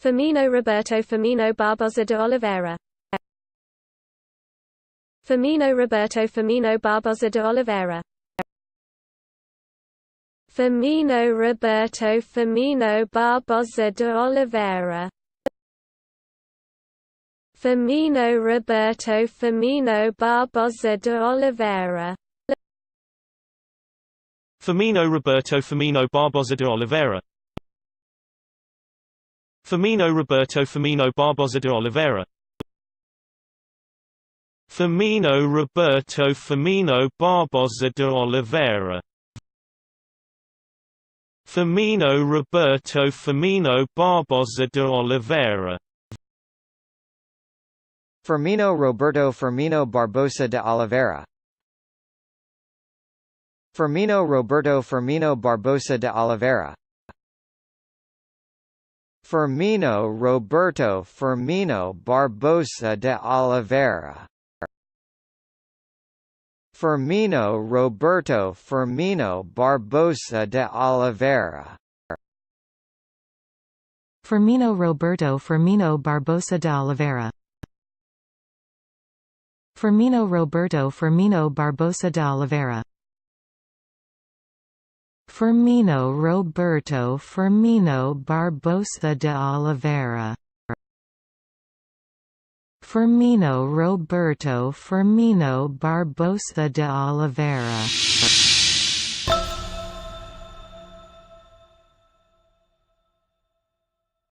Firmino-Roberto Firmino Barbosa de Oliveira. Firmino-Roberto Firmino Barbosa de Oliveira. Firmino-Roberto Firmino Barbosa de Oliveira. Firmino-Roberto Firmino Barbosa de Oliveira. Firmino-Roberto Firmino Barbosa de Oliveira. Firmino-Roberto Firmino Barbosa de Oliveira. Firmino-Roberto Firmino Barbosa de Oliveira. Firmino-Roberto Firmino Barbosa de Oliveira. Firmino-Roberto Firmino Barbosa de Oliveira. Firmino-Roberto Firmino Barbosa de Oliveira. Firmino-Roberto Firmino Barbosa de Oliveira. Firmino-Roberto Firmino Barbosa de Oliveira. Firmino-Roberto Firmino Barbosa de Oliveira. Firmino-Roberto Firmino Barbosa de Oliveira. Firmino-Roberto Firmino Barbosa de Oliveira. Firmino-Roberto Firmino Barbosa de Oliveira.